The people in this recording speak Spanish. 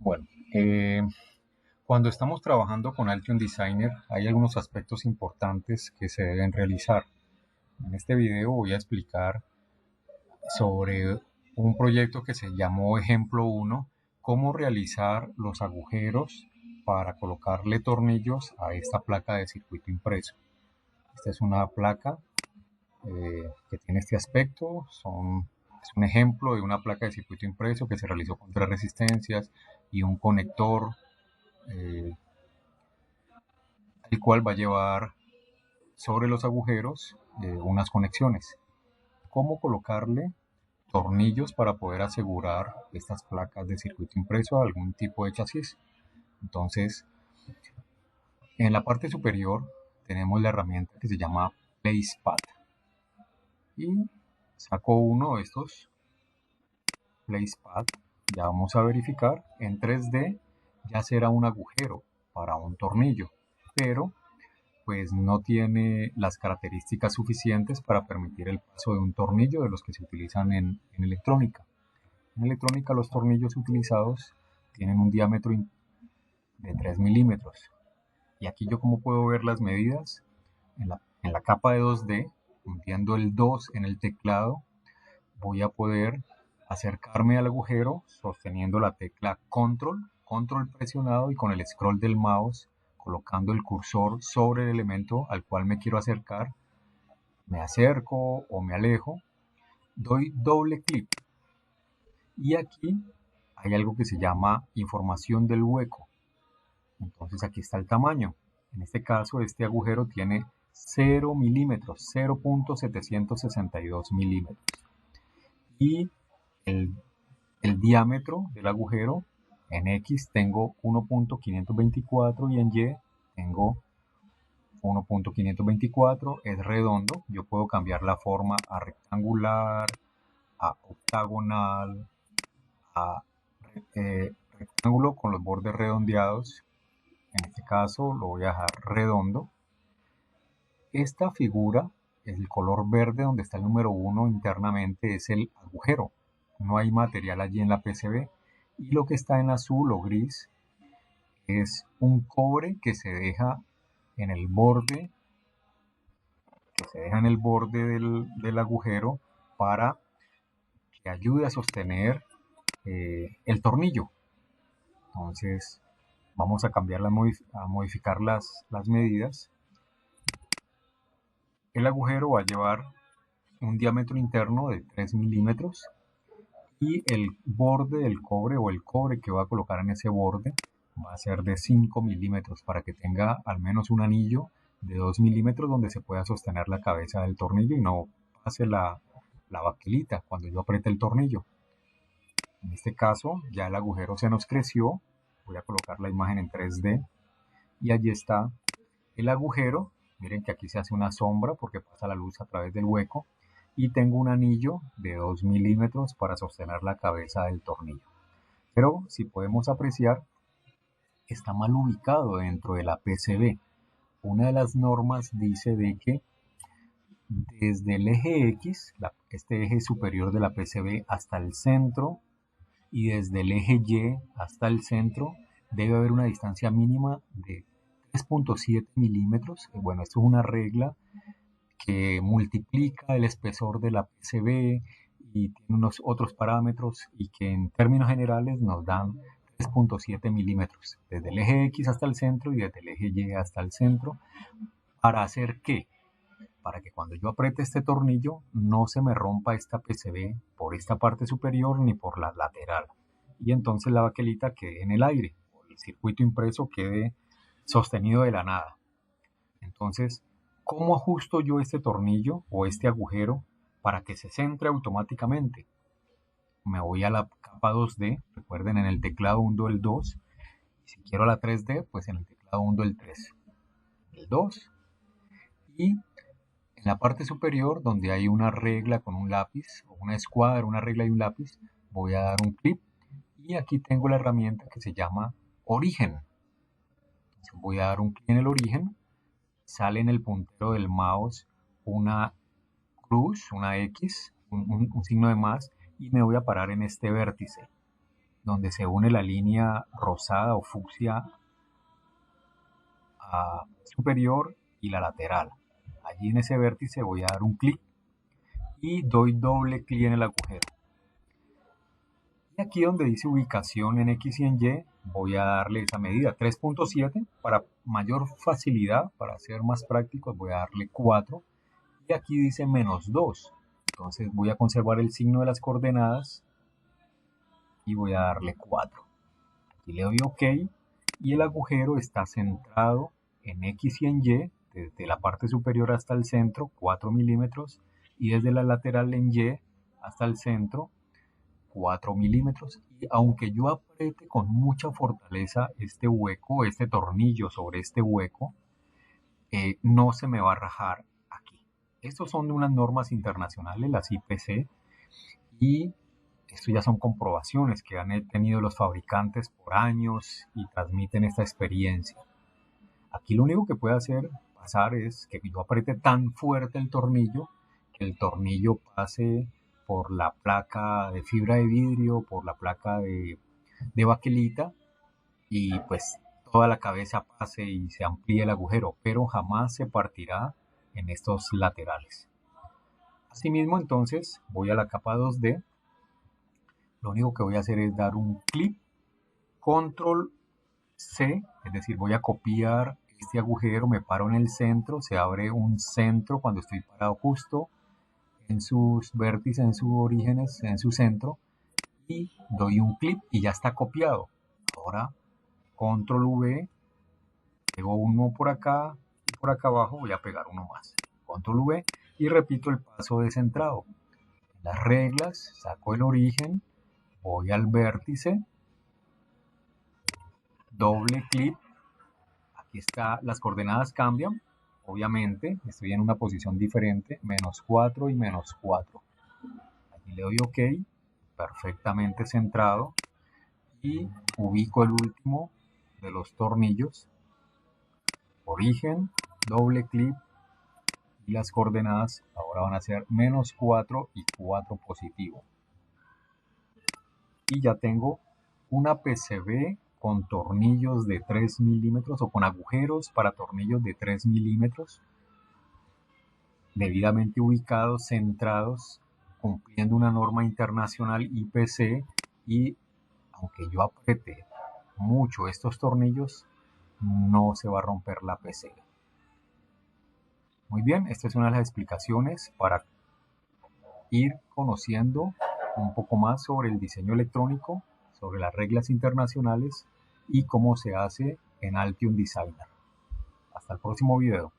Bueno, eh, cuando estamos trabajando con Altium Designer hay algunos aspectos importantes que se deben realizar. En este video voy a explicar sobre un proyecto que se llamó Ejemplo 1, cómo realizar los agujeros para colocarle tornillos a esta placa de circuito impreso. Esta es una placa que tiene este aspecto, es un ejemplo de una placa de circuito impreso que se realizó con 3 resistencias y un conector, eh, el cual va a llevar sobre los agujeros unas conexiones. ¿Cómo colocarle tornillos para poder asegurar estas placas de circuito impreso a algún tipo de chasis? Entonces, en la parte superior tenemos la herramienta que se llama PlacePad y saco uno de estos PlacePad. Ya vamos a verificar en 3D, ya será un agujero para un tornillo, pero pues no tiene las características suficientes para permitir el paso de un tornillo de los que se utilizan en electrónica. En electrónica los tornillos utilizados tienen un diámetro de 3 milímetros. Y aquí yo como puedo ver las medidas en la capa de 2D, hundiendo el 2 en el teclado, voy a poder acercarme al agujero sosteniendo la tecla control presionado y con el scroll del mouse colocando el cursor sobre el elemento al cual me quiero acercar. Me acerco o me alejo, doy doble clic y aquí hay algo que se llama información del hueco. Entonces aquí está el tamaño. En este caso este agujero tiene 0 milímetros, 0.762 milímetros. Y el, el diámetro del agujero en X tengo 1.524 y en Y tengo 1.524. Es redondo. Yo puedo cambiar la forma a rectangular, a octagonal, a rectángulo con los bordes redondeados. En este caso lo voy a dejar redondo. Esta figura, el color verde donde está el número 1 internamente, es el agujero. No hay material allí en la PCB. Y lo que está en azul o gris es un cobre que se deja en el borde, del agujero para que ayude a sostener el tornillo. Entonces vamos a a modificar las medidas. El agujero va a llevar un diámetro interno de 3 milímetros y el borde del cobre o el cobre que va a colocar en ese borde va a ser de 5 milímetros para que tenga al menos un anillo de 2 milímetros donde se pueda sostener la cabeza del tornillo y no pase la baquelita cuando yo apriete el tornillo. En este caso ya el agujero se nos creció. Voy a colocar la imagen en 3D y allí está el agujero. Miren que aquí se hace una sombra porque pasa la luz a través del hueco y tengo un anillo de 2 milímetros para sostener la cabeza del tornillo. Pero si podemos apreciar, está mal ubicado dentro de la PCB. Una de las normas dice de que desde el eje X, este eje superior de la PCB, hasta el centro y desde el eje Y hasta el centro debe haber una distancia mínima de 3.7 milímetros. Bueno, esto es una regla que multiplica el espesor de la PCB y tiene unos otros parámetros y que en términos generales nos dan 3.7 milímetros desde el eje X hasta el centro y desde el eje Y hasta el centro. ¿Para hacer qué? Para que cuando yo apriete este tornillo no se me rompa esta PCB por esta parte superior ni por la lateral y entonces la baquelita quede en el aire o el circuito impreso quede sostenido de la nada. Entonces, ¿cómo ajusto yo este tornillo o este agujero para que se centre automáticamente? Me voy a la capa 2D, recuerden en el teclado hundo el 2, y si quiero la 3D, pues en el teclado hundo el 3, el 2, y en la parte superior donde hay una regla con un lápiz, o una escuadra, una regla y un lápiz, voy a dar un clic y aquí tengo la herramienta que se llama origen. Entonces voy a dar un clic en el origen, sale en el puntero del mouse una cruz, una X, un signo de más, y me voy a parar en este vértice. donde se une la línea rosada o fucsia superior y la lateral. Allí en ese vértice voy a dar un clic y doy doble clic en el agujero. Y aquí donde dice ubicación en X y en Y, voy a darle esa medida 3.7. Para mayor facilidad, para ser más prácticos, voy a darle 4. Y aquí dice -2. Entonces voy a conservar el signo de las coordenadas y voy a darle 4. Aquí le doy OK y el agujero está centrado en X y en Y, desde la parte superior hasta el centro, 4 milímetros, y desde la lateral en Y hasta el centro, 4 milímetros. Y aunque yo apriete con mucha fortaleza este hueco, este tornillo sobre este hueco, no se me va a rajar aquí. Estos son de unas normas internacionales, las IPC, y esto ya son comprobaciones que han tenido los fabricantes por años y transmiten esta experiencia. Aquí lo único que puede pasar es que yo apriete tan fuerte el tornillo que el tornillo pase por la placa de fibra de vidrio, por la placa de baquelita, y pues toda la cabeza pase y se amplíe el agujero, pero jamás se partirá en estos laterales. Asimismo, entonces voy a la capa 2D. Lo único que voy a hacer es dar un clic, control C, es decir, voy a copiar este agujero, me paro en el centro, se abre un centro cuando estoy parado justo en sus vértices, en sus orígenes, en su centro, y doy un clic y ya está copiado. Ahora, control V, pego uno por acá y por acá abajo voy a pegar uno más. Control V y repito el paso de centrado. En las reglas, saco el origen, voy al vértice, doble clic. Aquí está, las coordenadas cambian, obviamente, estoy en una posición diferente, -4 y -4. Aquí le doy OK, perfectamente centrado, y ubico el último de los tornillos, origen, doble clic, y las coordenadas ahora van a ser -4 y 4 positivo. Y ya tengo una PCB con tornillos de 3 milímetros o con agujeros para tornillos de 3 milímetros, debidamente ubicados, centrados, cumpliendo una norma internacional IPC, y aunque yo apriete mucho estos tornillos, no se va a romper la PCB. Muy bien, esta es una de las explicaciones para ir conociendo un poco más sobre el diseño electrónico, sobre las reglas internacionales y cómo se hace en Altium Designer. Hasta el próximo video.